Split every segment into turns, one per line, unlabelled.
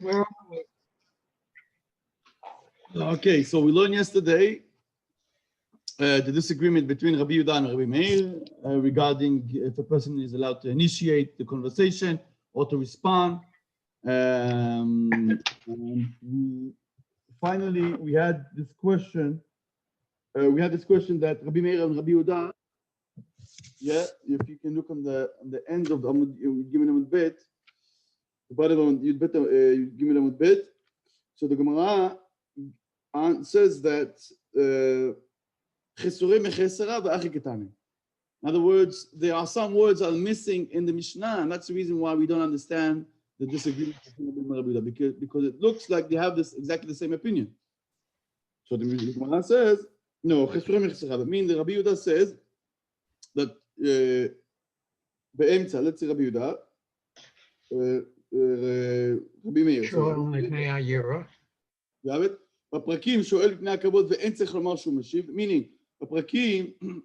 Where
Okay, so we learned yesterday the disagreement between Rabbi Yehuda and Rabbi Meir regarding if a person is allowed to initiate the conversation or to respond. And finally, we had this question. That Rabbi Meir and Rabbi Yehuda. Yeah, if you can look on the end of the Gimel Amud Bet, the bottom of Gimel Amud Bet. So the Gemara says that in other words, there are some words that are missing in the Mishnah, and that's the reason why we don't understand the disagreement between Rabbi Yehuda, because it looks like they have this exactly the same opinion. So the Gemara says, no, that means the Rabbi Yehuda says that be'emtza, let's say Rabbi Yehuda, Rabbi Meir. You have it? בפרקים שואל לפני הכבוד ואין צריך לומר שהוא משיב, meaning בפרקים in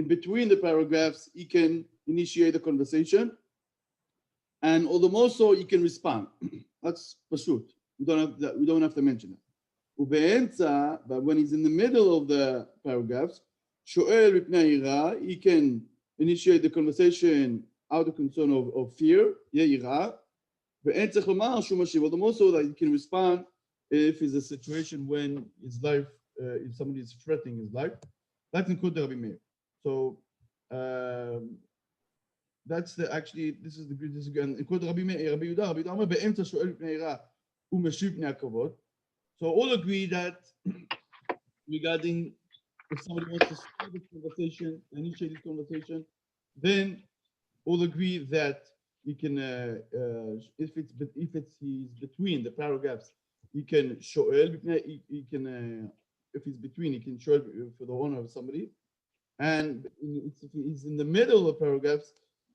between the paragraphs he can initiate a conversation, and all the more so he can respond. That's pashut. We don't have to mention it. ובאמצע, but when he's in the middle of the paragraphs, שואל לפני היראה, he can initiate the conversation out of concern of fear, יראה, ואין צריך לומר שהוא משיב, all the more so that he can respond if it's a situation when his life, if somebody is threatening his life. That's included Rabbi Meir. So that's this is the great disagreement. Included Rabbi Meir, Rabbi Yehuda אומר באמצע שואל פני היראה ומשיב פני הכבוד. So all agree that regarding if somebody wants to start this conversation, initiate this conversation, then all agree that he can, if he's between the paragraphs, he can shoel. He can, if he's between, he can shoel for the honor of somebody. And if he's in the middle of paragraphs,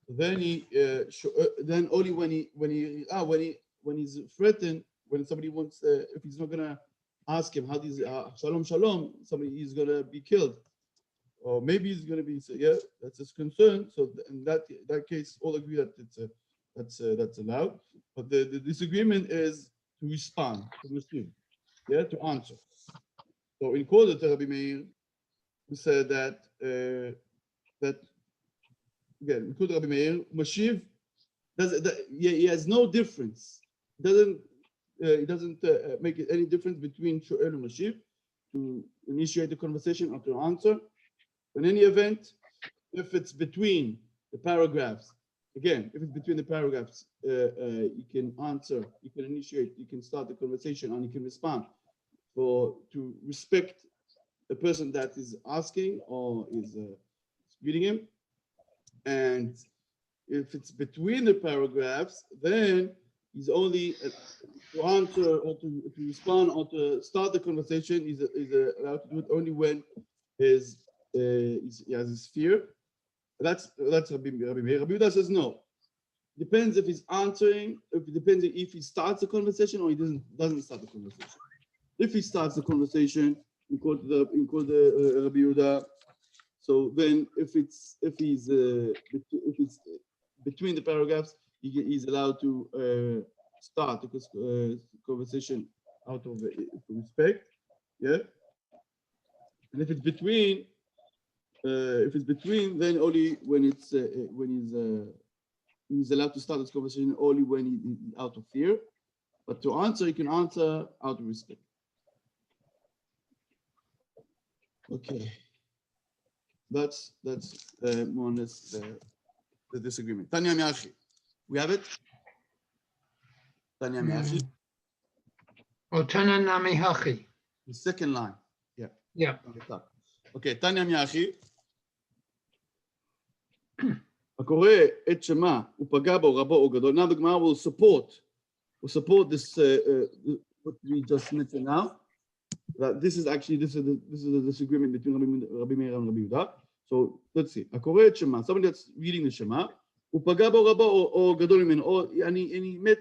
then then only when he's threatened, when somebody wants, if he's not gonna ask him how these shalom shalom, somebody is gonna be killed, or maybe he's gonna be, yeah, that's his concern. So in that case, all agree that that's allowed. But the disagreement is to respond, to receive, yeah, to answer. So in Kodesh Rabbi Meir, we said that again, in Kodesh Rabbi Meir, Mashiv he has no difference. It doesn't make it any difference between Shoel and Mashiv to initiate the conversation or to answer. In any event, if it's between the paragraphs, again, if it's between the paragraphs, you can answer, you can initiate, you can start the conversation, and you can respond to respect the person that is asking or is reading him. And if it's between the paragraphs, then he's only to answer or to respond or to start the conversation. He's allowed to do it only when he has his fear. That's Rabbi Meir. Rabbi Yehuda says no. Depends if he's answering. It depends if he starts the conversation or he doesn't start the conversation. If he starts the conversation, in quote the Rabbi Yehuda. So then, if it's between the paragraphs, he's allowed to start the conversation out of respect. Yeah. And if it's between. Then only when he's allowed to start this conversation only when he's out of fear. But to answer, he can answer out of respect. Okay, that's more or less the disagreement. Tanya Miachi, we have it. Tanya Miachi.
Oh, Tanya Miachi.
The second line. Yeah.
Yeah.
Okay, Tanya Miachi. הקורא את שמה, הוא פגע בו, רבו או גדול. Now the Gemara will support this what we just mentioned now. That this is the disagreement between Rabbi Meir and Rabbi Yehuda. So let's see. הקורא את שמה, somebody that's reading the Shema, הוא פגע בו, רבו או גדול ממנו, or and he met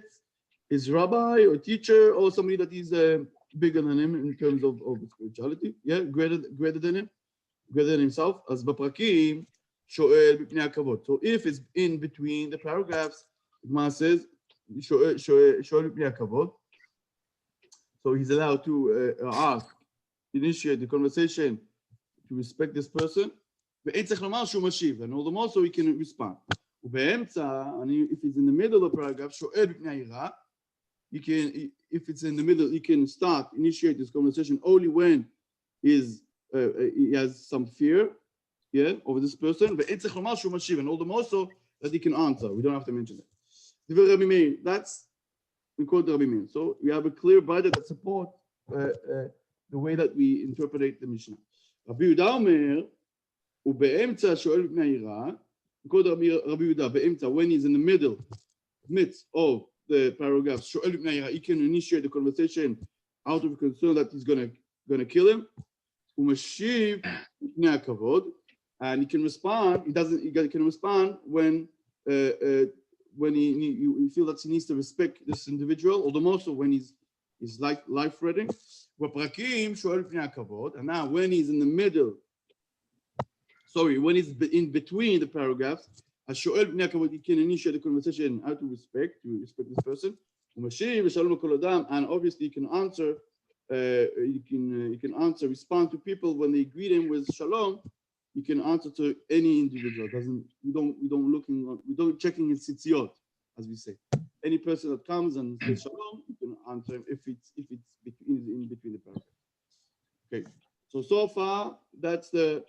his rabbi or teacher or somebody that is bigger than him in terms of spirituality, yeah, greater than himself. אז בפרקים שואל בפני הכבוד. So if it's in between the paragraphs, Gemara says שואל מפני הכבוד. So he's allowed to ask, initiate the conversation to respect this person. ואין צריך לומר שהוא משיב, and all the more so he can respond. ובאמצע, if he's in the middle of the paragraph, שואל מפני העירה, if it's in the middle, he can initiate this conversation only when he has some fear, over this person. ואין צריך לומר שהוא משיב, and all the more so that he can answer. We don't have to mention that. דברי רבי מאיר, that's we quote Rabbi Meir. So we have a clear Bible that supports the way that we interpret the Mishnah. Rabbi Yehuda Omer, ובאמצע שואל מפני העירה, quote Rabbi Yehuda, באמצע, when he's in the midst of the paragraph, שואל מפני העירה, he can initiate the conversation out of concern that he's gonna kill him. הוא משיב מפני הכבוד, and he can respond. He can respond when you feel that he needs to respect this individual, or the more so when he's life-threatening. And now when he's in the middle, when he's in between the paragraphs, he can initiate the conversation out of respect, to respect this person. And obviously he can answer, respond to people when they greet him with shalom. You can answer to any individual. We don't checking his tzitziot, as we say. Any person that comes and says shalom, you can answer him if it's in between the paragraphs. Okay. So far that's the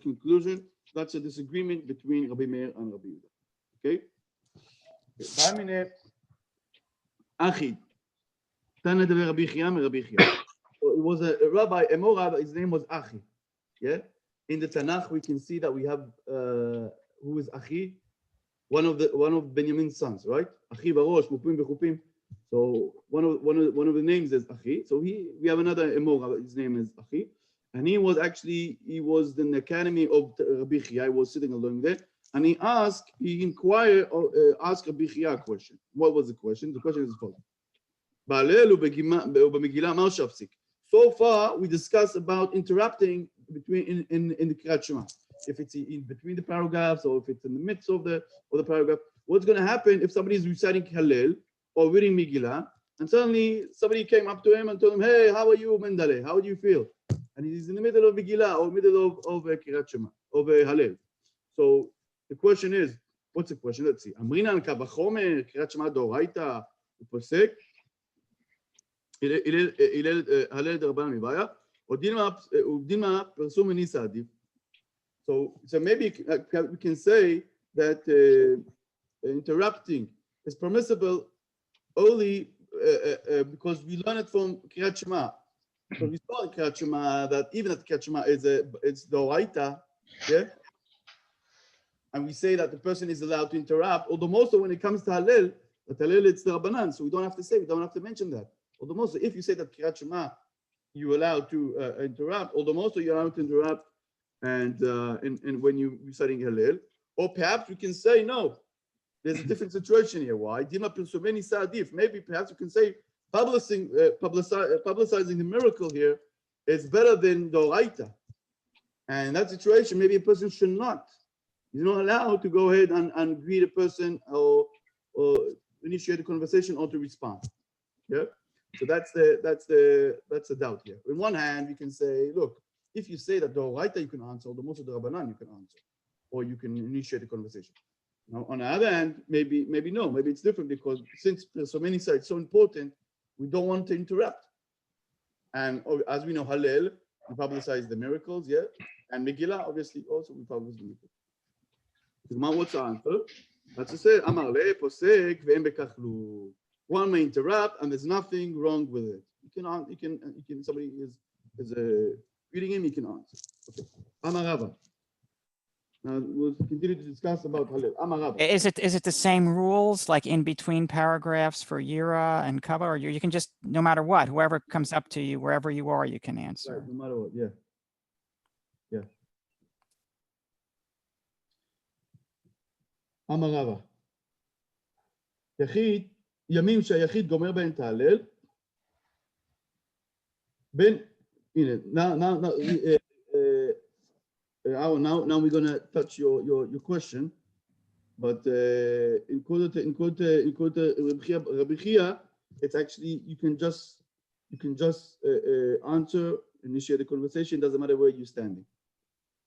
conclusion. That's a disagreement between Rabbi Meir and Rabbi Yehuda. Okay. Achi. Tana de Rabbi Chia. It was a rabbi, a more rabbi. His name was Achi. Yeah. In the Tanakh, we can see that we have who is Achi, one of Benjamin's sons, right? Achi Barosh, Mupim Bechupim. So one of the names is Achi. So we have another Emor, his name is Achi, and he was in the academy of Rabbi Chia. I was sitting along there, and he asked Rabbi Chia a question. What was the question? The question is as follows: So far, we discussed about interrupting between in the Kriyat Shema. If it's in between the paragraphs or if it's in the midst of the paragraph, what's going to happen if somebody is reciting Hallel or reading Megillah, and suddenly somebody came up to him and told him, "Hey, how are you, Mendele? How do you feel?" And he's in the middle of Megillah or middle of Kriyat Shema, of Hallel. So the question is, what's the question? Let's see. Amrinan kabachomer Kriyat Shema doraita uposek. Hallel derabbanan mibaya. So maybe we can say that interrupting is permissible only because we learn it from Kriyat Shema. So we saw in Kriyat Shema that even at Kriyat Shema it's doraita, yeah, and we say that the person is allowed to interrupt. Or the most when it comes to Hallel, that Hallel it's the Rabbanan, so we don't have to mention that. Or the most if you say that Kriyat Shema you're allowed to interrupt, or the most you're allowed to interrupt, and when you're studying Hallel, or perhaps we can say no. There's a different situation here. Why? Maybe perhaps you can say publicizing the miracle here is better than doraita. And in that situation, maybe a person should not. He's not allowed to go ahead and greet a person or initiate a conversation or to respond. Yeah. So that's the doubt here. On one hand, you can say, look, if you say that the doraita you can answer, or the most of the rabbanan you can answer, or you can initiate a conversation. Now, on the other hand, maybe no, maybe it's different because since there's so many sides, so important, we don't want to interrupt. And as we know, Hallel, we publicize the miracles, yeah, and Megillah, obviously, also we publish the miracles. What's the answer? That's to say, Amar le posek ve'em bekachlu. One may interrupt, and there's nothing wrong with it. Somebody is reading him, he can answer. Okay. Amar Rava. Now we'll continue to discuss about Hallel. Amar Rava.
Is it the same rules like in between paragraphs for Yira and Kava, or you can just no matter what, whoever comes up to you, wherever you are, you can answer.
Right, no matter what, yeah. Amar Rava. יחיד, ימים שהיחיד גומר בהם את ההלל, בין, הנה, now we're going to touch your question. But in Rabbi Chia, it's actually you can just answer, initiate the conversation. Doesn't matter where you're standing.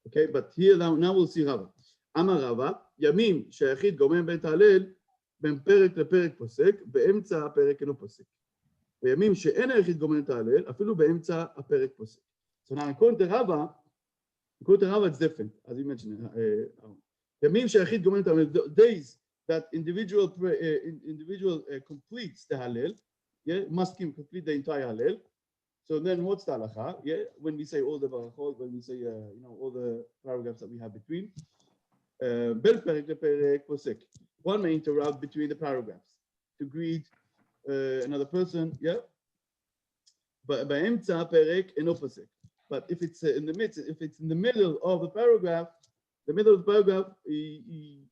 Okay, but here now we'll see Rava. Amar Rava, ימים שהיחיד גומם בית ההלל בין פרק לפרק פוסק, באמצע הפרק אינו פוסק. וימים שאין היחיד גומם את ההלל, אפילו באמצע הפרק פוסק. So now according to Rava, it's different, as you mentioned. ימים שהיחיד גומם את ההלל, days that individual completes the Hallel, yeah, must complete the entire Hallel. So then what's the halacha? Yeah, when we say all the Berachot, when we say, all the paragraphs that we have between, one may interrupt between the paragraphs to greet another person, yeah? But if it's in the midst, if it's in the middle of the paragraph, he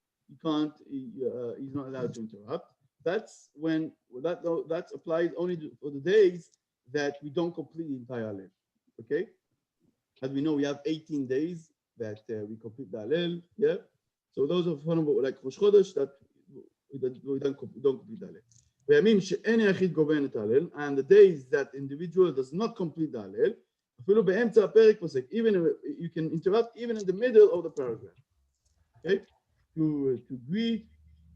can't, he's not allowed to interrupt. That's when that applies only for the days that we don't complete the entire Hallel. Okay? As we know, we have 18 days that we complete the Hallel. Yeah? So those are like Rosh Chodesh that we don't complete the Hallel. וימים שאין היחיד גומם את ההלל, and the days that individual does not complete the Hallel, אפילו באמצע הפרק פוסק. Even you can interrupt even in the middle of the paragraph. Okay? To greet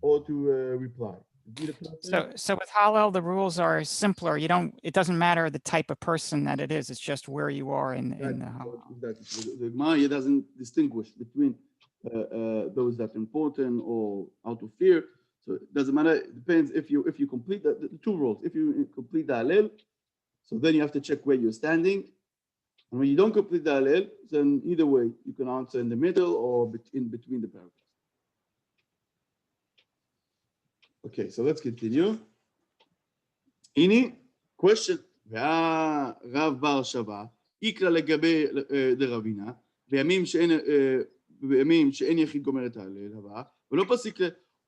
or to reply.
So with Hallel, the rules are simpler. It doesn't matter the type of person that it is. It's just where you are in the Hallel.
Exactly. The Gemara doesn't distinguish between those that are important or out of fear. So it doesn't matter. It depends if you complete the two rules. If you complete the Hallel, so then you have to check where you're standing. And when you don't complete the Hallel, then either way, you can answer in the middle or in between the paragraphs. Okay, so let's continue. Any question? Rav bar Shava, ikra legabe deravina, בימים שאין יחיד גומר את ההלל הבא, ולא פסיק.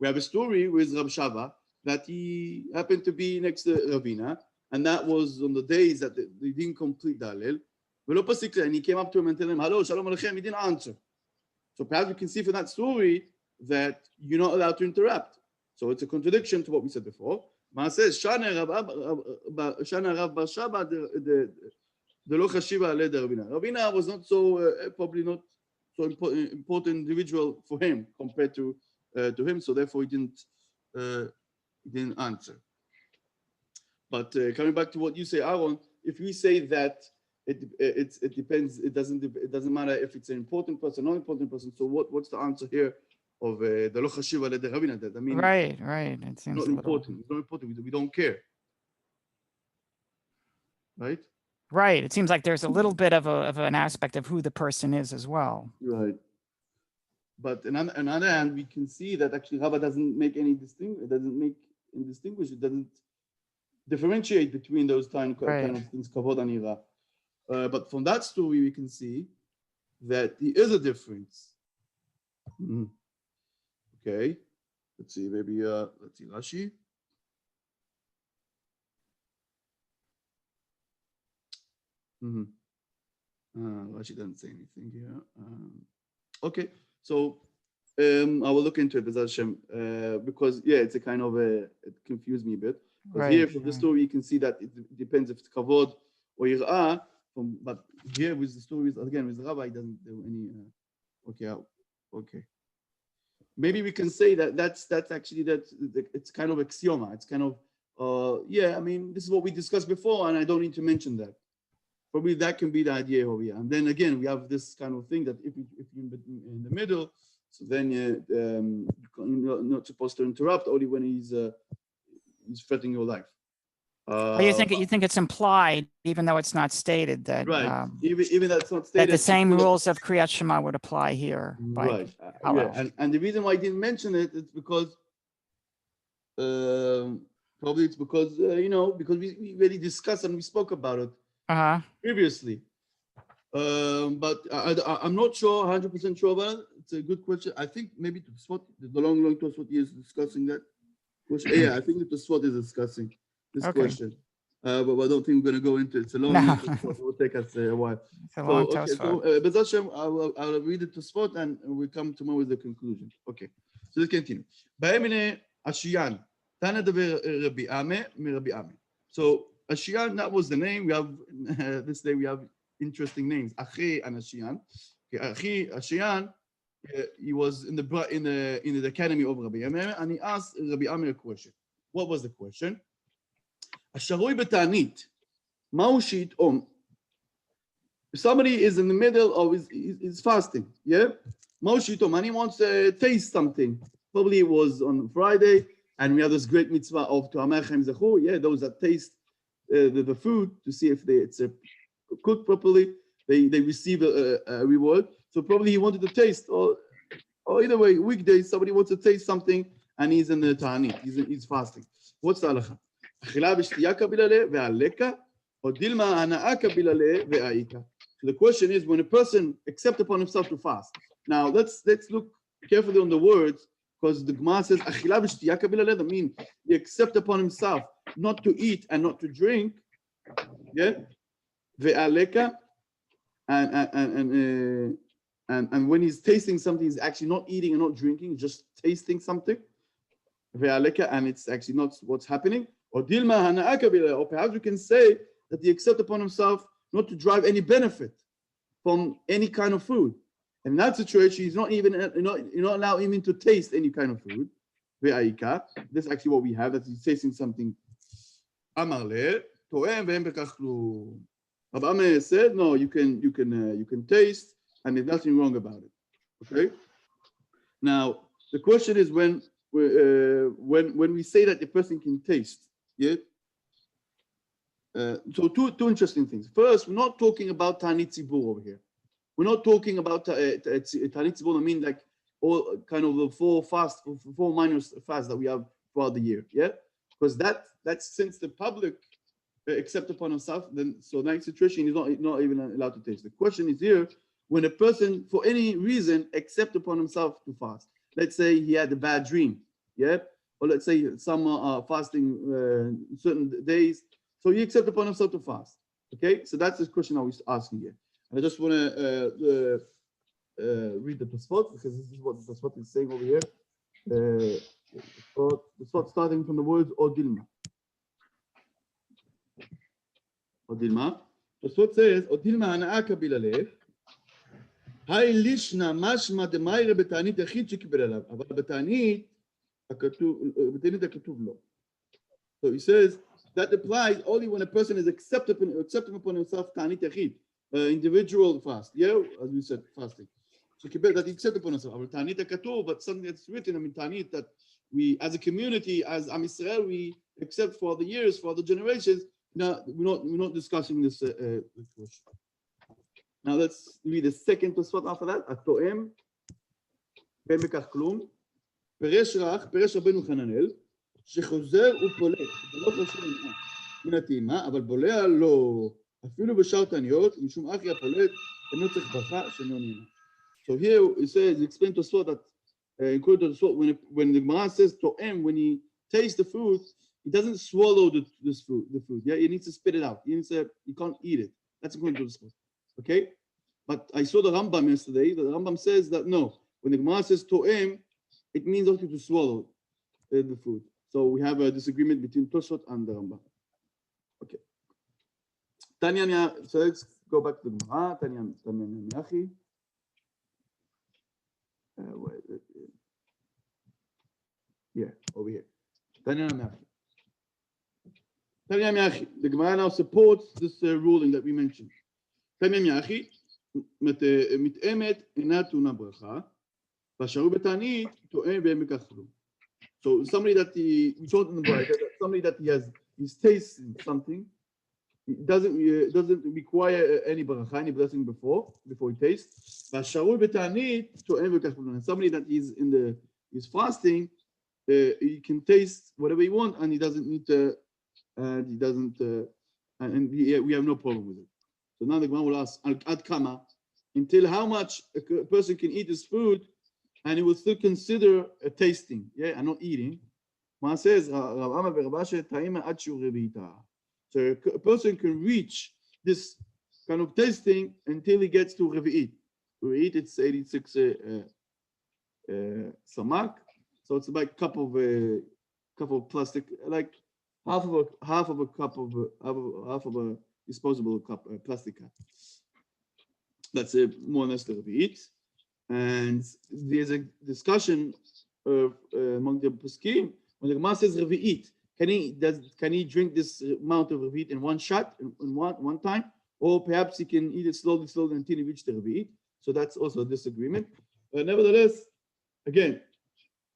We have a story with Rav Shava that he happened to be next to Ravina, and that was on the days that they didn't complete the Hallel. ולא פסיק, and he came up to him and told him, hello, shalom aleichem, he didn't answer. So perhaps you can see from that story that you're not allowed to interrupt. So it's a contradiction to what we said before. Ma says, Shana Rav bar Shava, the lo chashiva ale de Ravina. Ravina was not so, probably not so important individual for him compared to him, so therefore he didn't answer. But coming back to what you say, Aaron, if we say that it depends, it doesn't matter if it's an important person, not important person. So what's the answer here of the lo chashiva ale de Ravina? That I mean,
right. It seems
not important. It's not important. We don't care, right?
Right. It seems like there's a little bit of an aspect of who the person is as well.
Right. But on the other hand, we can see that actually Rava doesn't make any distinguish. It doesn't differentiate between those kind of things, kavod and ira. But from that story, we can see that there is a difference. Okay. Let's see. Maybe let's see Rashi. Rashi doesn't say anything here. Okay. So I will look into it, because it's a kind of it confused me a bit. But here from the story, you can see that it depends if it's kavod or yirah. But here with the stories again with Rabbi, doesn't do any. Okay. Maybe we can say that's actually it's kind of axioma. It's kind of I mean, this is what we discussed before, and I don't need to mention that. Probably that can be the idea over here. And then again, we have this kind of thing that if you're in the middle, so then you're not supposed to interrupt only when he's threatening your life.
You think it's implied, even though it's not stated, that
even that's not stated,
that the same rules of Kriyat Shema would apply here.
Right. And the reason why I didn't mention it is because probably it's because because we already discussed and we spoke about it previously. But I'm not sure, 100% sure about it. It's a good question. I think maybe the long Tosfot is discussing that question. Yeah, I think the Tosfot is discussing this question. But I don't think we're going to go into it. It's a long Tosfot. It will take us a while.
It's a long Tosfot.
So B'ez Hashem, I'll read it Tosfot and we'll come tomorrow with the conclusion. Okay. So let's continue. Ba'emine Ashiyan. Tana dever Rabbi Ame, Rabbi Ame. So Ashiyan, that was the name. We have this day we have interesting names. Achi and Ashiyan. Okay, Achi Ashiyan, he was in the academy of Rabbi Ame, and he asked Rabbi Ame a question. What was the question? Asharui betanit. Ma'u she'it'om. Somebody is in the middle of his fasting, yeah? Ma'u she'it'om, and he wants to taste something. Probably it was on Friday, and we have this great mitzvah of Tu'amechem Zechu, yeah, those that taste the food to see if it's cooked properly, they receive a reward. So probably he wanted to taste, or either way, weekdays, somebody wants to taste something, and he's in the Ta'anit, he's fasting. What's the halacha? Achila v'shtiya kabilale ve'aleka, or dilma hana'a kabilale ve'aika. So the question is, when a person accepts upon himself to fast. Now let's look carefully on the words, because the Gemara says achila v'shtiya kabilale, that means he accepts upon himself not to eat and not to drink. Yeah, ve'aleka, and when he's tasting something, he's actually not eating and not drinking, just tasting something. Ve'aleka, and it's actually not what's happening. Or dilma hana'a kabilale, or perhaps we can say that he accepts upon himself not to derive any benefit from any kind of food. In that situation, he's not allowed even to taste any kind of food. This is actually what we have, that he's tasting something. Amarle, to'em ve'em bekach klum. Rabbi Ame said, no, you can taste, and there's nothing wrong about it. Okay. Now the question is when we say that the person can taste, yeah. So two interesting things. First, we're not talking about Ta'anit Tzibur over here. We're not talking about Ta'anit Tzibur. I mean, like all kind of the four minor fasts that we have throughout the year. Yeah, because that's since the public accept upon himself. Then so in that situation, he's not even allowed to taste. The question is here, when a person for any reason accept upon himself to fast. Let's say he had a bad dream. Yeah, or let's say some are fasting certain days. So he accepts upon himself to fast. Okay, so that's the question I was asking here. And I just want to read the Tosfot, because this is what the Tosfot is saying over here. The Tosfot starting from the words Odilma. Odilma. Tosfot says, Odilma hana'a kabilale. Hai lishna mashma demayre betanit yachid shekibel alav. Aval betanit hakatuv lo. So he says, that applies only when a person is accepting upon himself Ta'anit Yachid, individual fast. Yeah, as we said, fasting. So that he accepts upon himself. Ta'anit Hakatuv, but something that's written, I mean, Ta'anit, that we, as a community, as Am Yisrael, we accept for the years, for the generations. Now we're not discussing this question. Now let's read the second Tosfot after that. Atoem ben mekach klum. Peresh Rabbeinu Hananel. שחוזר ופולט, בלות לשון מן הטעימה, אבל בולע לא, אפילו בשאר תעניות, משום אחי הפולט, אינו צריך ברכה שאינו נהנה. So here it says, it explains to us that, according to the when the Gemara says to'em, when he tastes the food, he doesn't swallow the food. Yeah, he needs to spit it out. He can't eat it. That's according to the Tosfot. Okay, but I saw the Rambam yesterday. The Rambam says that no, when the Gemara says to'em, it means also to swallow the food. So we have a disagreement between Tosfot and the Rambam. Okay. Tanya, so let's go back to the Gemara. Tanya Miachi. Yeah, over here. Tanya Miachi. The Gemara now supports this ruling that we mentioned. Tanya Miachi, מתאמת אינה טעונה ברכה, והשארו בתענית טוען והם בכך כלום. So somebody that we told in the Bible that somebody that he's tasting something, it doesn't require any baracha, any blessing before he tastes. And somebody that he's fasting, he can taste whatever he wants, and he doesn't need to, we have no problem with it. So now the Gemara will ask, ad kama, until how much a person can eat his food, and he will still consider a tasting, yeah, and not eating. Ma says, so a person can reach this kind of tasting until he gets to Revi'it. Revi'it, it's 86 samak, So it's like cup of plastic, like half of a cup of half of a disposable cup, plastic cup. That's more or less the revi'it. And there's a discussion among the poskim when the Gemara says revi'it. Can he drink this amount of revi'it in one shot, in one time, or perhaps he can eat it slowly until he reaches the revi'it? So that's also a disagreement. Nevertheless, again,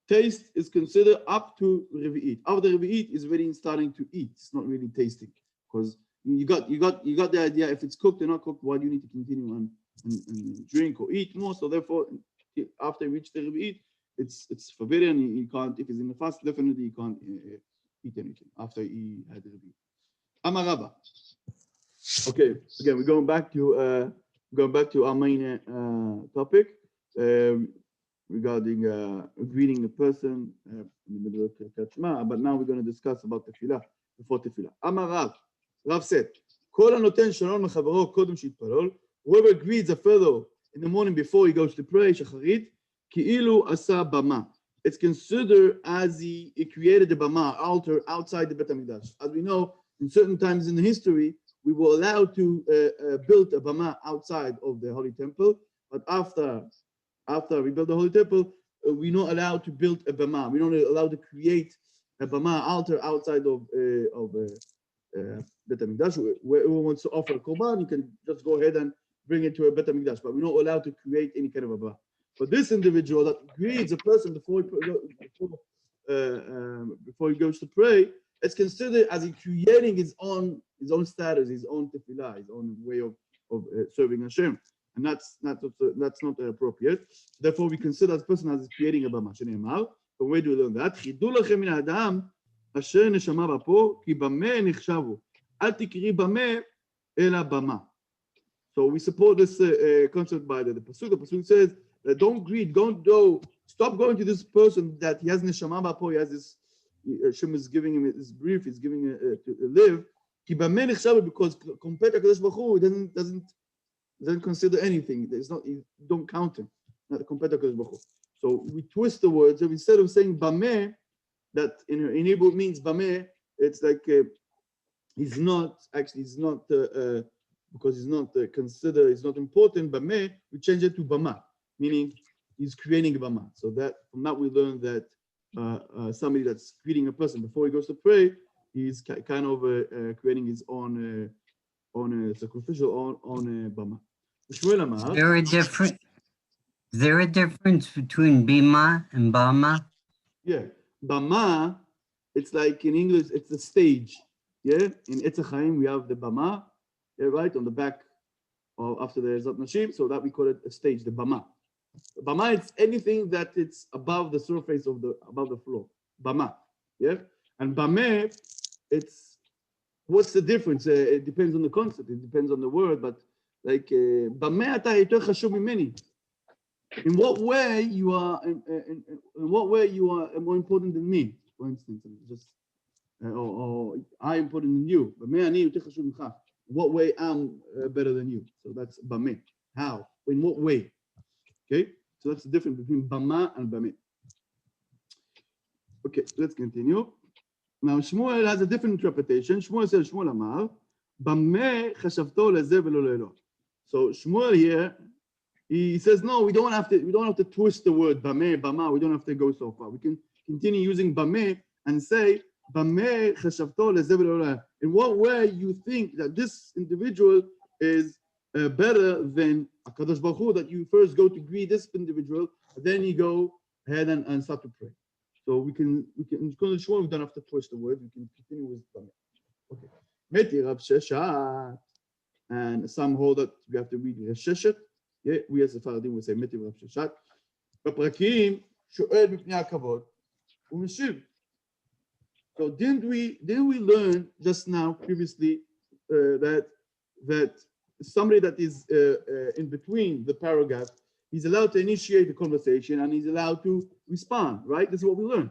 taste is considered up to revi'it. After revi'it is really starting to eat. It's not really tasting, because you got the idea. If it's cooked or not cooked, why do you need to continue on and drink or eat more? So therefore, after you reach the revi'it, it's forbidden. You can't. If he's in the fast, definitely you can't eat anything after he had the revi'it. Amaraba. Okay, again, we're going back to our main topic regarding greeting a person in the middle of Kriyat Shema. But now we're going to discuss about tefillah before tefillah. Amar Rav said, "Kol hanoten shalom lechavaro kodem sheyitpalol." Whoever greets a fellow in the morning before he goes to pray, shacharit, ki'ilu asa bama. It's considered as he created the bama, altar outside the Bet HaMikdash. As we know, in certain times in the history, we were allowed to build a bama outside of the Holy Temple, but after we built the Holy Temple, we're not allowed to build a bama. We're not allowed to create a bama altar outside of Bet HaMikdash. Whoever wants to offer a korban, you can just go ahead and bring it to a Bet HaMikdash, but we're not allowed to create any kind of a bama. But this individual that greets a person before he goes to pray, it's considered as he creating his own status, his own tefillah, his own way of serving Hashem, and that's not appropriate. Therefore, we consider this person as creating a bama. But where do we learn that? Chidu lachem min ha'adam asher neshama b'po ki bameh nichshavu al tikri bameh ela bama. So we support this concept by the pasuk. The pasuk says, "Don't greet, stop going to this person that he has neshama b'po. He has this. Hashem is giving him his brief. He's giving to live. Because compared to Kadosh Baruch Hu, he doesn't consider anything. There's not. You don't count him. Not compared to Kadosh Baruch Hu. So we twist the words. So instead of saying bameh, that in Hebrew means bameh, it's like he's not because he's not considered. It's not important. Bameh, we change it to bama, meaning he's creating a bama. So that from that we learn that. Somebody that's greeting a person before he goes to pray, he's kind of creating his own sacrificial on bama.
Is there a difference between bima and bama?
Yeah, bama, it's like in English, it's the stage. Yeah, in Etz Chaim we have the bama, right on the back or after the Zot Nashim, so that we call it a stage, the bama. Bama, it's anything that it's above the surface of above the floor. Bama, yeah. And bameh, it's what's the difference? It depends on the concept. It depends on the word. But like bameh ata yoter chashuv mimeni. In what way you are? In what way you are more important than me? For instance, just or I'm important than you. Bameh ani yoter chashuv mincha. In what way I'm better than you? So that's bameh. How? In what way? Okay, so that's the difference between bama and bameh. Okay, let's continue. Now Shmuel has a different interpretation. Shmuel says, Shmuel Amar, bameh chashavto lezeh velo le'elo. So Shmuel here, he says, no, we don't have to twist the word bameh, bama. We don't have to go so far. We can continue using bameh and say bameh chashavto lezeh velo le'elo. In what way you think that this individual is better than Kadosh Baruch Hu, that you first go to greet this individual, then you go ahead and start to pray. So we can we don't have to twist the word. We can continue with Bameh. Okay. Meti Rav Sheshet, and some hold that we have to read Rav Sheshet. Yeah, we as the Faradim will say Meti Rav Sheshet. B'prakim shoel b'pnei hakavod u'meshiv. So didn't we learn just now previously that somebody that is in between the paragraph, he's allowed to initiate the conversation and he's allowed to respond, right? This is what we learned.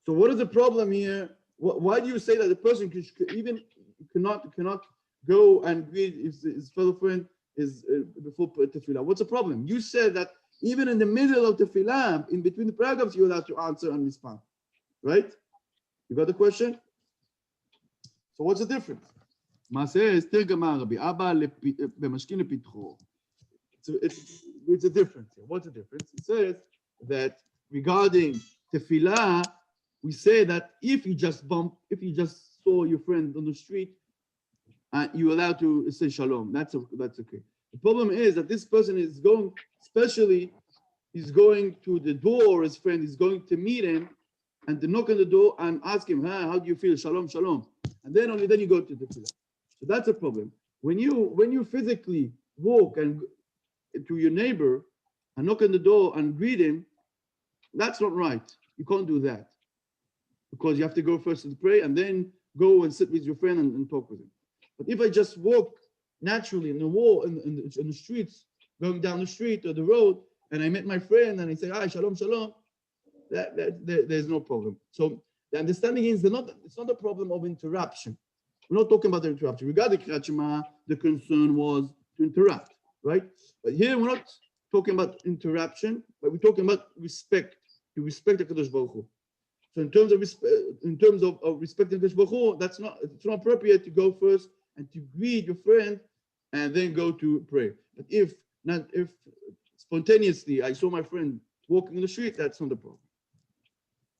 So what is the problem here? Why do you say that the person cannot go and greet his fellow friend is before tefillah? What's the problem? You said that even in the middle of the tefillah, in between the paragraphs, you'll have to answer and respond. Right? You got the question? So what's the difference? It's a difference here. What's the difference? It says that regarding tefillah, we say that if you just saw your friend on the street, you're allowed to say shalom. That's okay. The problem is that this person is going, especially, he's going to the door, his friend is going to meet him and to knock on the door and ask him, how do you feel? Shalom, shalom. And then only then you go to the tefillah. So that's a problem. When you physically walk and to your neighbor and knock on the door and greet him, that's not right. You can't do that because you have to go first to pray and then go and sit with your friend and talk with him. But if I just walk naturally in the wall in the streets, going down the street or the road, and I met my friend and I say, "Hi, shalom, shalom," there's no problem. So the understanding is it's not a problem of interruption. We're not talking about the interruption. Regarding Kriyat Shema, the concern was to interrupt, right? But here we're not talking about interruption, but we're talking about respect. To respect the Kadosh Baruch Hu. So in terms of respecting Kadosh Baruch Hu, it's not appropriate to go first and to greet your friend and then go to pray. But if spontaneously I saw my friend walking in the street, that's not a problem.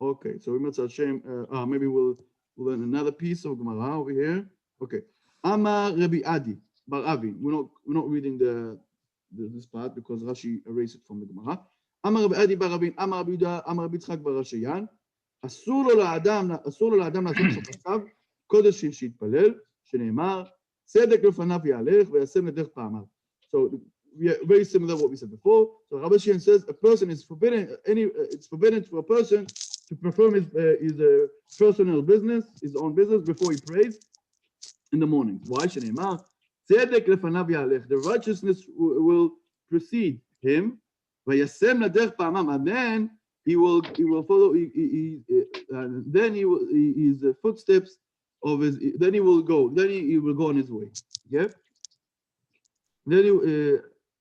Okay, so we must Hashem. Maybe we'll learn another piece of Gemara over here. Okay, Amar Rabbi Adi Bar Avi. We're not reading this part because Rashi erased it from the Gemara. Amar Rabbi Adi Bar Rabin, Amar Rabbi Yehuda, Amar Rabbi Yitzchak Bar Ashayan. אסור לו לאדם לעשות חפציו, קודש שיתפלל, שנאמר, צדק לפניו יהלך וישם לדרך פעמיו. So very similar to what we said before. So Rabbi Shein says it's forbidden for a person to perform his personal business, his own business before he prays in the morning. Why? שנאמר, צדק לפניו יהלך. The righteousness will precede him, וישם לדרך פעמיו, and then he will follow. Then his footsteps of his. Then he will go. Then he will go on his way. Yeah. Then he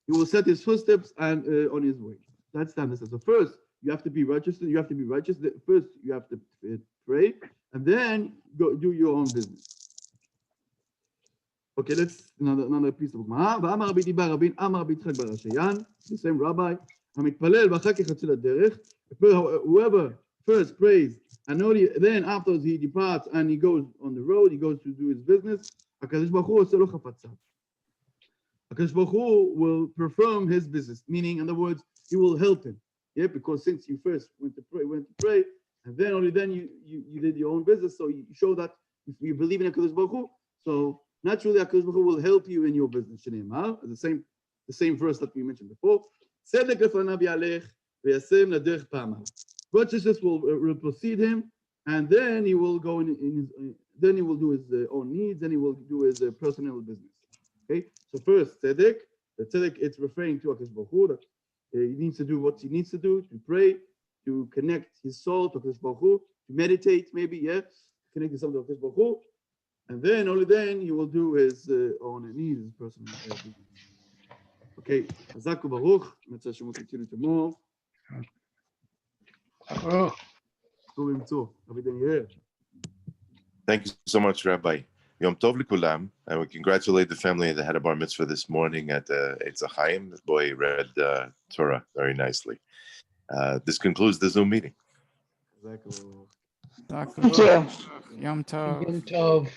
will set his footsteps and on his way. That's the understanding. So first you have to be righteous. You have to be righteous. First you have to pray, and then go do your own business. Okay, let's another piece of Gemara. ואמר רבי דיבר רבין, אמר רבי יצחק בר אשיין, the same rabbi. המתפלל ואחר כך יוצא לדרך. Whoever first prays and only then afterwards he departs and he goes on the road, he goes to do his business, הקדוש ברוך הוא עושה לו חפציו. הקדוש ברוך הוא will perform his business, meaning in other words, he will help him. Yeah, because since you first went to pray, and then only then you did your own business, so you show that if you believe in HaKadosh Baruch Hu, so naturally HaKadosh Baruch Hu will help you in your business. שנאמר, the same verse that we mentioned before. צדק לפניו יהלך וישם לדרך פעמיו. Righteousness will precede him, and then he will go then he will do his own needs, then he will do his personal business. Okay, so first tzedek. The tzedek, it's referring to HaKadosh Baruch Hu, that he needs to do what he needs to do, to pray, to connect his soul to HaKadosh Baruch Hu, to meditate, maybe, connect his soul to HaKadosh Baruch Hu, and then only then he will do his own needs, his personal business. Okay, Hazaku Baruch. Let's Hashem will continue tomorrow.
Thank you so much, Rabbi. Yom Tov Likulam, and we congratulate the family that had a bar mitzvah this morning at Eitz Chaim. This boy read Torah very nicely. This concludes the Zoom meeting.
Yom Tov.
Yom Tov.